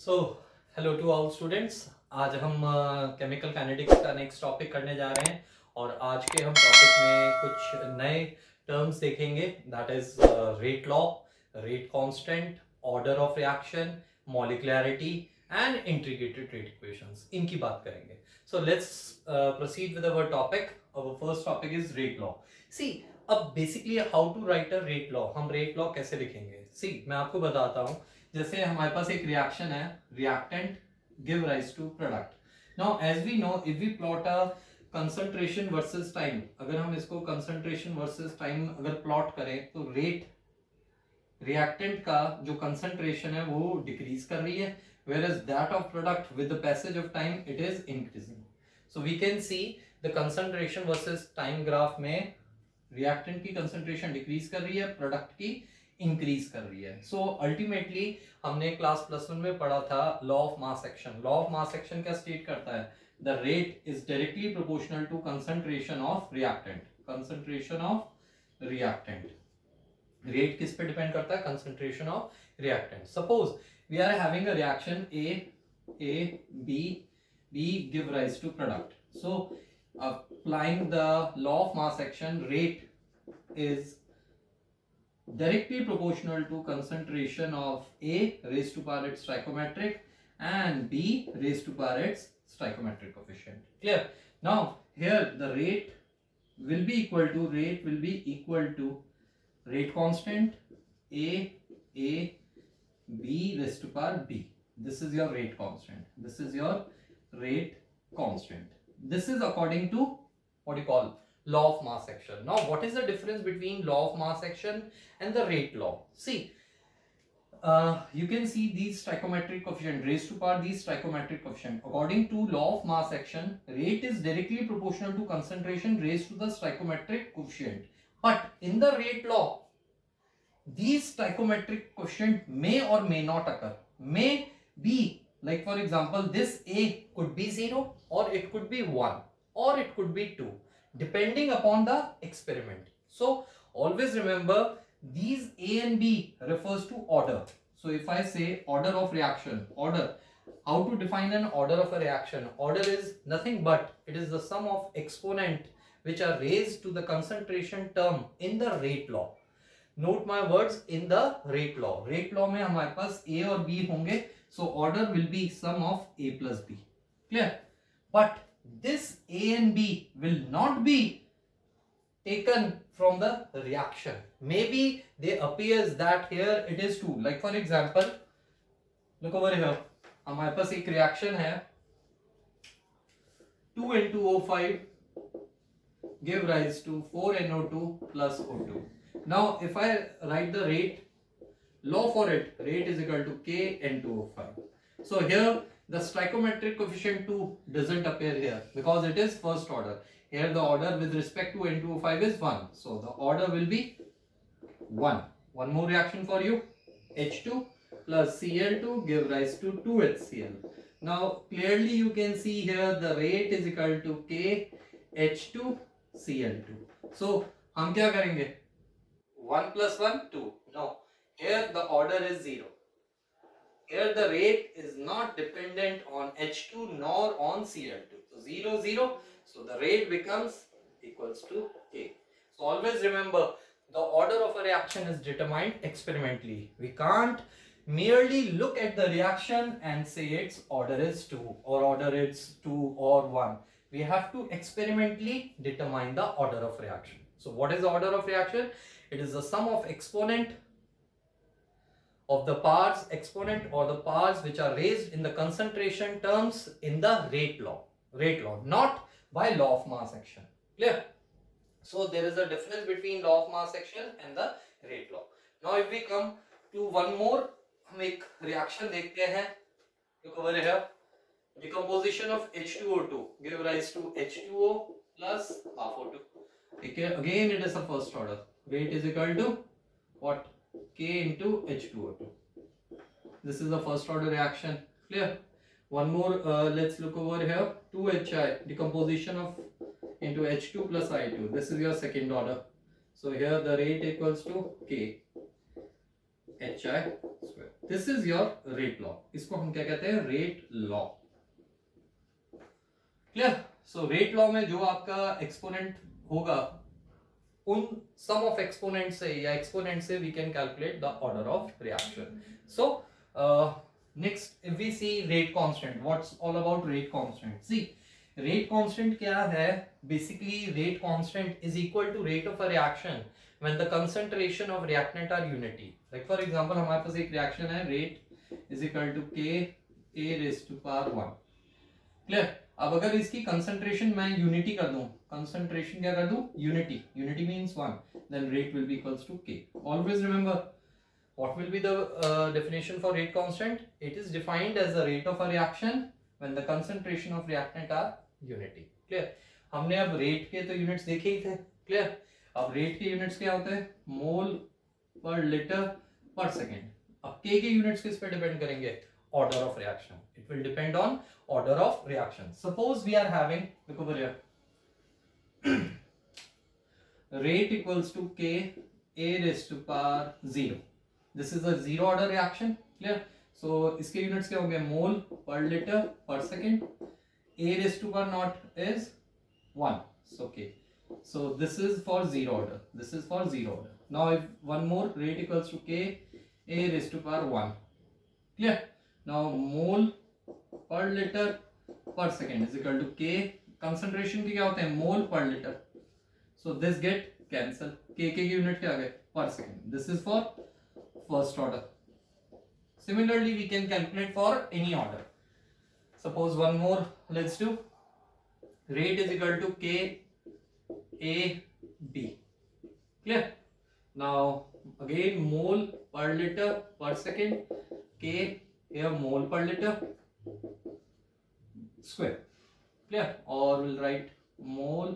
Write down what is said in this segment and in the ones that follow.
So hello to all students. आज हम chemical kinetics का नेक्स्ट टॉपिक करने जा रहे हैं और आज के हम टॉपिक में कुछ नए टर्म्स देखेंगे। That is rate law, rate constant, order of reaction, molecularity and integrated rate equations, इनकी बात करेंगे। So let's proceed with our topic. Our first topic is rate law. See, अब basically how to write a rate law, हम rate law कैसे लिखेंगे। सी, मैं आपको बताता हूं। जैसे हमारे पास एक रिएक्शन है, reactant give rise to product. Now as we know, if we plot a concentration versus time, अगर हम इसको कंसंट्रेशन वर्सेस टाइम अगर प्लॉट करें तो रेट रिएक्टेंट का जो कंसंट्रेशन है वो डिक्रीज कर रही है, whereas that of product with the passage of time it is increasing. So we can see the concentration versus time graph में रिएक्टेंट की कंसंट्रेशन डिक्रीज कर रही है, प्रोडक्ट की इंक्रीज कर रही है। सो अल्टीमेटली हमने क्लास +1 में पढ़ा था law of mass action. Law of mass action क्या स्टेट करता है? The rate is directly proportional to concentration of reactant. Concentration of reactant, rate किस पे डिपेंड करता है? Concentration of reactant. Suppose we are having a reaction A B give rise to product. So applying the law of mass action, rate is directly proportional to concentration of A raised to power its stoichiometric and B raised to power its stoichiometric coefficient. Clear? Now here the rate will be equal to rate constant A B raised to power B. This is your rate constant. This is your rate constant. This is according to what you call law of mass action. Now what is the difference between law of mass action and the rate law? See, you can see these stoichiometric coefficient raised to power these stoichiometric coefficient. According to law of mass action, rate is directly proportional to concentration raised to the stoichiometric coefficient. But in the rate law, these stoichiometric coefficient may or may not occur. May be, like for example, this A could be 0 or it could be 1 or it could be 2 depending upon the experiment. So always remember these A and B refers to order. So if I say order of reaction, order, how to define an order of a reaction? Order is nothing but it is the sum of exponent which are raised to the concentration term in the rate law. Note my words, in the rate law. Rate law में हमारे पास A और B होंगे, so order will be sum of A plus B. Clear? But this A and B will not be taken from the reaction. Maybe they appears that here it is 2. Like for example, look over here. हमारे पास एक reaction है 2N2O5 give rise to 4NO2 plus O2. Now if I write the rate law for it, rate is equal to Kn2O5. So here the stoichiometric coefficient 2 doesn't appear here because it is first order. Here the order with respect to N2O5 is 1. So the order will be 1. One more reaction for you. H2 plus Cl2 give rise to 2HCl. Now clearly you can see here the rate is equal to KH2Cl2. So हम क्या करेंगे? 1 plus 1 2. No, here the order is 0. Here the rate is not dependent on H2 nor on Cl2. So 0 0, so the rate becomes equals to K. So always remember the order of a reaction is determined experimentally. We can't merely look at the reaction and say its order is 2 or order is 2 or 1. We have to experimentally determine the order of reaction. So what is the order of reaction? It is the sum of exponent of the powers, exponent or the powers which are raised in the concentration terms in the rate law, not by law of mass action. Clear? So there is a difference between law of mass action and the rate law. Now if we come to one more, हम एक reaction देखते हैं. Look over here. Decomposition of H2O2 give rise to H2O plus half O2. Okay, again it is a first order. Rate is equal to what? K into H2O2. This is the first order reaction. Clear? One more, let's look over here. 2HI, decomposition of into H2 plus I2. This is your second order. So here the rate equals to K HI square. This is your rate law, इसको हम क्या कहते हैं, rate law. Clear? So rate law में जो आपका exponent होगा, उन सम ऑफ एक्सपोनेंट से या एक्सपोनेंट से we can calculate the order of reaction. So next if we see rate constant, what's all about rate constant? See rate constant क्या है? Basically rate constant is equal to rate of a reaction when the concentration of reactant are unity. Like for example हमारे पास एक reaction है, rate is equal to k a raised to power 1. Clear? अब अगर इसकी concentration मैं unity कर दूं, concentration क्या कर दूं, unity, unity means 1, then rate will be equals to k. Always remember what will be the definition for rate constant? It is defined as the rate of a reaction when the concentration of reactant are unity. Clear? हमने अब rate के तो units देखे ही थे। Clear? अब rate के units क्या होते हैं, मोल पर लिटर पर सेकेंड। अब के यूनिट्स किस पे डिपेंड करेंगे, order of reaction. It will depend on order of reaction. Suppose we are having, देखो बढ़िया, rate equals to k A raise to power 0। This is a zero order reaction. Clear? So इसके units क्या होंगे, mole per litre per second. A raise to power nought is 1, so k. So this is for zero order. This is for zero order. Now if one more, rate equals to k a raised to power 1. Clear? Now mole per liter per second is equal to k. Concentration की क्या होते हैं, mole per liter. So this get cancel. k की unit क्या आ गए, per second. This is for first order. Similarly we can calculate for any order. Suppose one more, let's do. Rate is equal to k a b. Clear? Now again mole per liter per second, k here mole per liter square. Clear? Or we'll write mole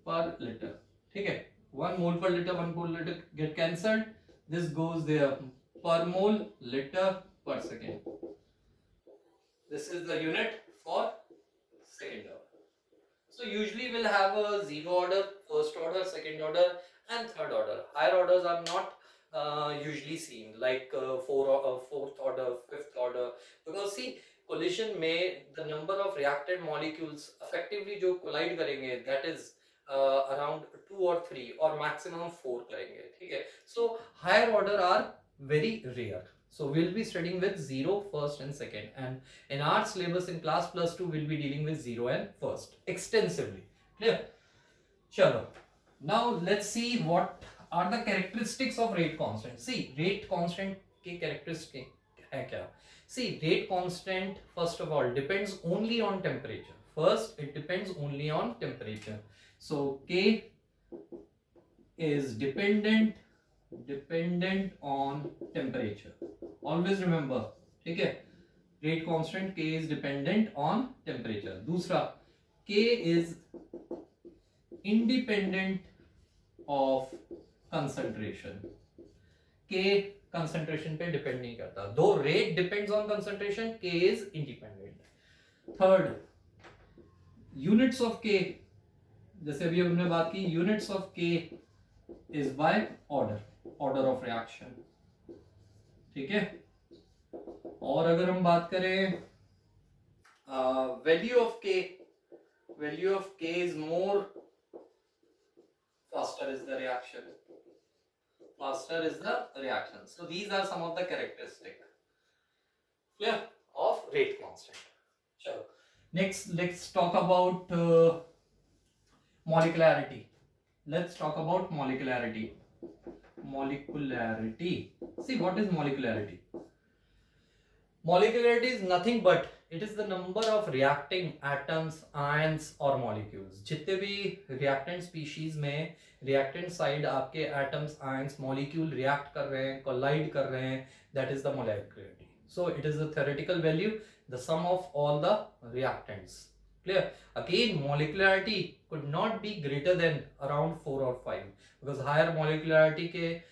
per liter. ठीक है, 1 mole per liter, 1 mole liter get cancelled. This goes there, per mole liter per second. This is the unit for second order. So usually we'll have a zero order, first order, second order and third order. Higher orders are not usually seen, like fourth order, fifth order, because see collision में the number of reactant molecules effectively जो collide करेंगे that is around 2 or 3 or maximum 4 करेंगे, ठीक है? So higher order are very rare. So we'll be studying with 0, first and second, and in our syllabus in class +2 we'll be dealing with 0 and first extensively. Clear? Chalo. Now let's see what are the characteristics of rate constant. See rate constant के characteristics है क्या? See rate constant first of all depends only on temperature. First it depends only on temperature. So K is dependent on temperature. Always remember, ठीक है? Rate constant K is dependent on temperature. दूसरा, K is independent of concentration. K concentration पे depend नहीं करता. Though rate depends on concentration, K is independent. Third, units of K, जैसे अभी हमने बात की, units of K is by order of reaction. ठीक है? और अगर हम बात करें value of K is more, faster is the reaction. So these are some of the characteristics, clear, of rate constant. Chalo. Next let's talk about molecularity. See what is molecularity? Molecularity is nothing but it is the number of reacting atoms, ions or molecules. जितने भी reactant species में reactant side आपके atoms, ions, molecule react कर रहे हैं, collide कर रहे हैं, that is the molecularity. So it is the theoretical value, the sum of all the reactants. Clear? Again, molecularity could not be greater than around 4 or 5 because higher molecularity के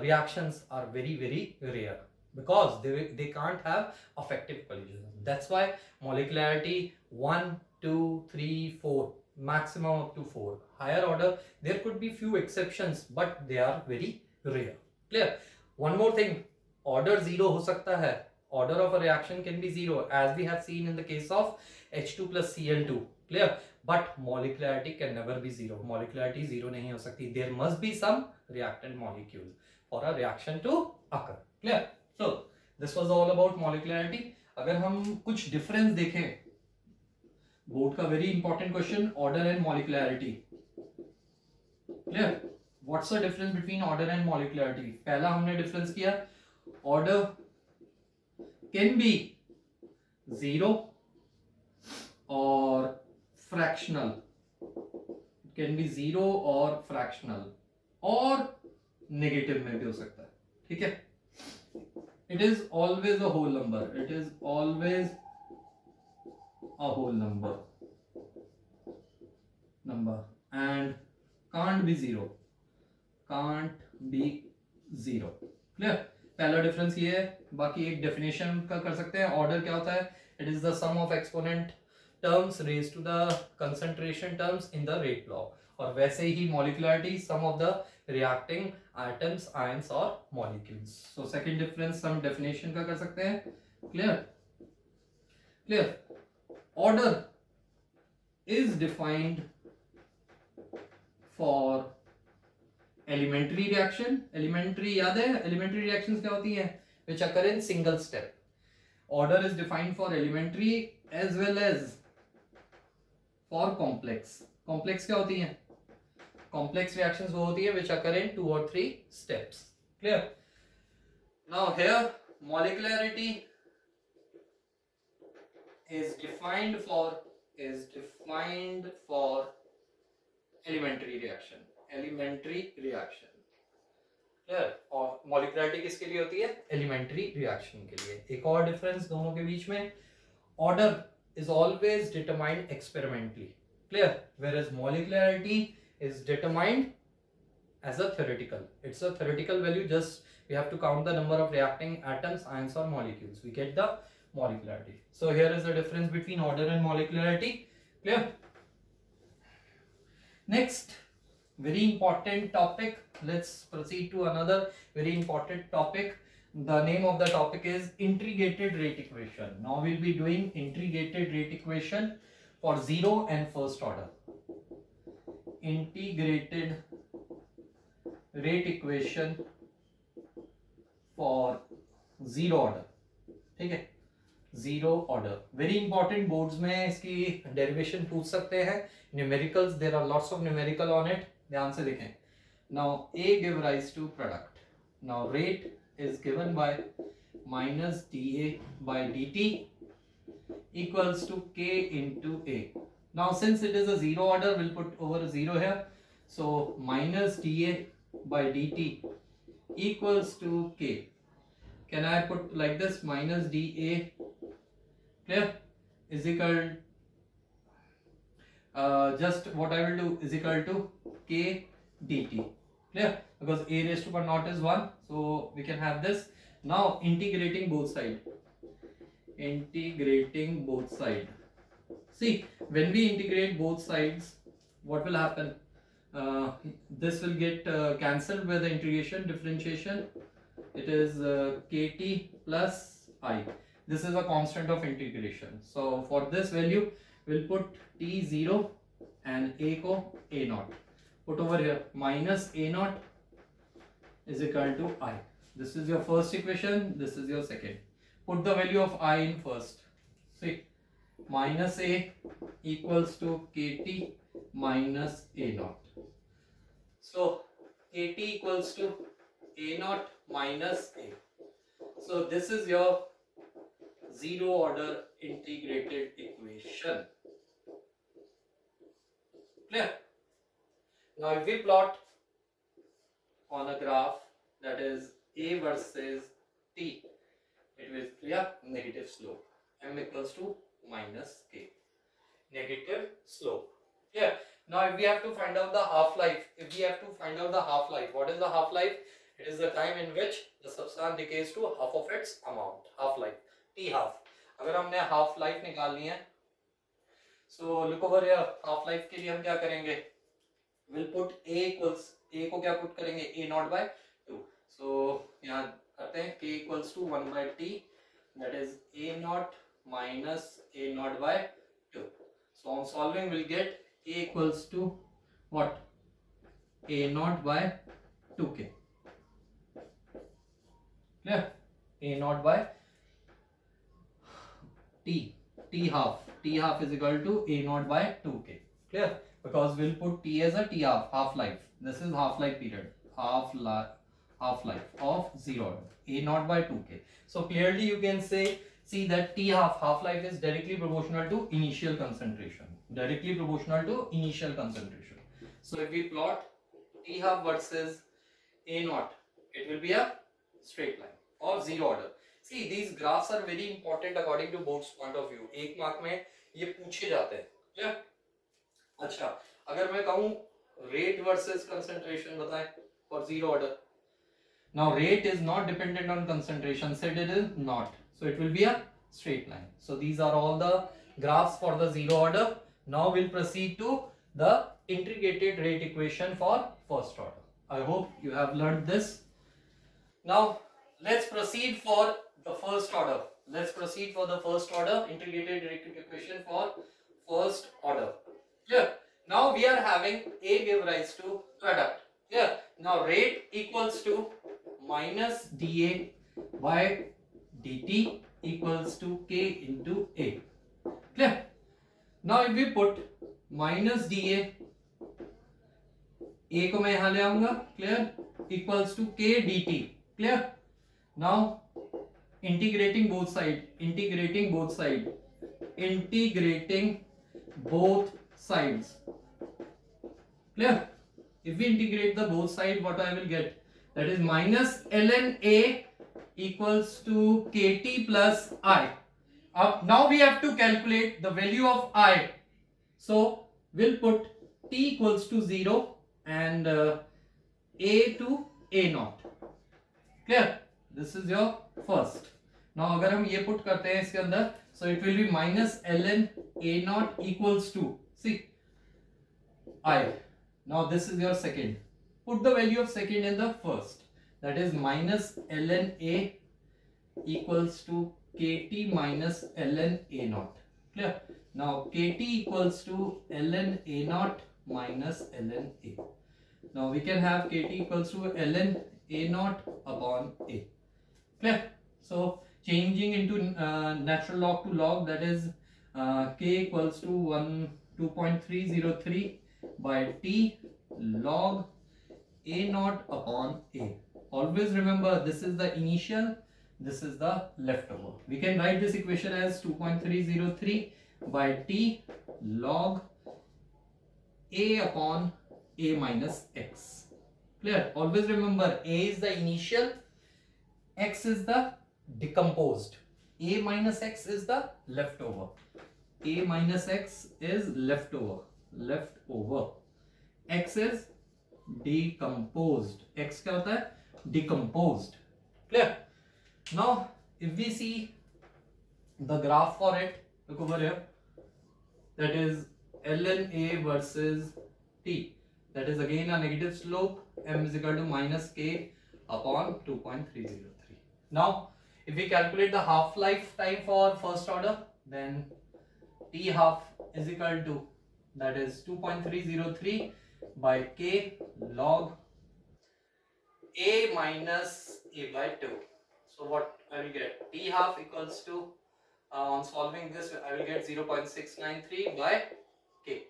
reactions are very very rare because they can't have effective collision. That's why molecularity 1, 2, 3, 4, maximum up to 4. Higher order, there could be few exceptions, but they are very rare. Clear? One more thing, order zero हो सकता है, order of a reaction can be zero as we have seen in the case of H2 plus Cl2, clear, but molecularity can never be zero, molecularity zero नहीं हो सकती, there must be some reactant molecule for a reaction to occur, clear. So this was all about molecularity. अगर हम कुछ difference देखें, board का very important question, order and मॉलिक्युलरिटी, clear, what's the difference between order and molecularity. पहला हमने difference किया, order can be zero और fractional, can be zero और फ्रैक्शनल और नेगेटिव में भी हो सकता है, ठीक है। It is always a whole number, it is always a whole number and can't be zero, can't be zero, clear. पहला डिफरेंस ये है। बाकी एक डेफिनेशन का कर सकते हैं, ऑर्डर क्या होता है, it is the sum of exponent terms raise to the concentration terms in the rate law, और वैसे ही molecularity sum of the reacting atoms, ions और मॉलिक्यूल्स। सो सेकंड डिफरेंस हम डेफिनेशन का कर सकते हैं, clear clear. Order is defined for elementary reaction, elementary याद है, एलिमेंट्री रिएक्शंस क्या होती हैं, which occur in single step. Order is defined for elementary as well as for complex. Complex क्या होती हैं, कॉम्प्लेक्स रिएक्शंस वो होती है which occur in 2 or 3 steps, clear. Now here molecularity is defined for elementary reaction, clear. और molecularity किसके लिए होती है, एलिमेंट्री रिएक्शन के लिए। एक और डिफरेंस दोनों के बीच में, order is always determined experimentally, clear, whereas molecularity is determined as a theoretical, it's a theoretical value, just we have to count the number of reacting atoms, ions or molecules, we get the molecularity. So here is the difference between order and molecularity, clear. Next very important topic, let's proceed to another very important topic. The name of the topic is integrated rate equation. Now we'll be doing integrated rate equation for zero and first order. Integrated rate equation for zero order, ठीक है, zero order. Very important, boards में इसकी derivation पूछ सकते हैं, numericals, there are lots of numerical on it, ध्यान से देखें। Now A give rise to product, now rate is given by minus dA by dt equals to k into a. Now since it is a zero order, we'll put over a zero here, so minus dA by dt equals to k. Can I put like this, minus dA, clear, is equal, just what I will do is equal to k dt, clear, because a raised to power naught is 1, so we can have this. Now integrating both side, see, when we integrate both sides, what will happen, this will get cancelled by the integration, differentiation. It is kt plus I. This is a constant of integration. So for this value, we'll put t0 and a ko a naught. Put over here minus a naught is equal to I. This is your first equation. This is your second. Put the value of I in first. See, minus a equals to kt minus a naught. So kt equals to a naught minus a. So this is your zero order integrated equation, clear. Now if we plot on a graph, that is a versus t, it will clear negative slope, m equals to minus k, negative slope, clear. Now if we have to find out the half-life, what is the half-life? It is the time in which the substance decays to half of its amount, half-life, t half. अगर हमने half-life निकालनी है, so look over here, half-life के लिए हम क्या करेंगे, we'll put a equals, a को क्या put करेंगे, a naught by 2. So यहाँ करते हैं k equals to 1 by t, that is a naught minus a naught by 2. So on solving we'll get a equals to what? A naught by 2k. Clear? A naught by t half is equal to a naught by 2k. Clear? Because we'll put t as a t half life. This is half life period, half life of 0 a naught by 2k. So clearly you can see that t half life is directly proportional to initial concentration. Directly proportional to initial concentration. So if we plot t half versus a naught, it will be a straight line or zero order. See, these graphs are very important according to board's point of view. एक mark में ये पूछे जाते हैं. क्या? अच्छा, अगर मैं कहूँ rate versus concentration बताएं for zero order. Now rate is not dependent on concentration, said it is not. So it will be a straight line. So these are all the graphs for the zero order. Now we'll proceed to the integrated rate equation for first order. I hope you have learned this. Now let's proceed for the first order. Let's proceed for the first order integrated rate equation for first order. Clear? Now we are having A give rise to product. Clear? Now rate equals to minus dA by dt equals to k into A. Clear? Now if we put minus dA, A को मैं यहाँ ले आऊंगा. Clear? Equals to k dt. Clear? Now integrating both sides. Clear? If we integrate the both sides, what I will get? That is minus ln A equals to kt plus I. Now we have to calculate the value of I. So we'll put t equals to 0 and A to A naught. Clear? This is your first. Now अगर हम ये put करते हैं इसके अंदर, so it will be minus ln A naught equals to, see, I. Now this is your second. Put the value of second in the first. That is minus ln A equals to kt minus ln A naught. Clear? Now kt equals to ln A naught minus ln A. Now we can have kt equals to ln A naught upon A. Clear? So changing into natural log to log, that is k equals to 2.303 by t log A naught upon A. Always remember, this is the initial, this is the leftover. We can write this equation as 2.303 by t log A upon A minus x. Clear? Always remember, A is the initial, x is the decomposed, A minus x is the leftover. A minus x is leftover. X is decomposed. X क्या होता है? Decomposed. Clear? Now if we see the graph for it, look over here. That is ln A versus t. That is again a negative slope. M is equal to minus k upon 2.303. Now if we calculate the half life time for first order, then t half is equal to, that is 2.303 by k log A minus A by 2. So what I will get? T half equals to, on solving this I will get 0.693 by k.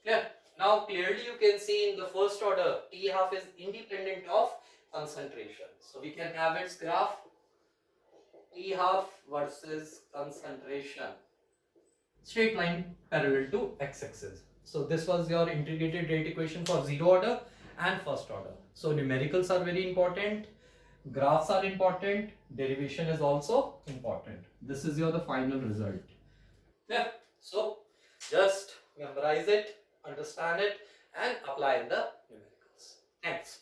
Clear? Now clearly you can see in the first order T half is independent of concentration. So we can have its graph, T half versus concentration, straight line parallel to x-axis. So this was your integrated rate equation for zero order and first order. So numericals are very important, graphs are important, derivation is also important. This is your the final result. Yeah. So just memorize it, understand it and apply in the numericals. Thanks.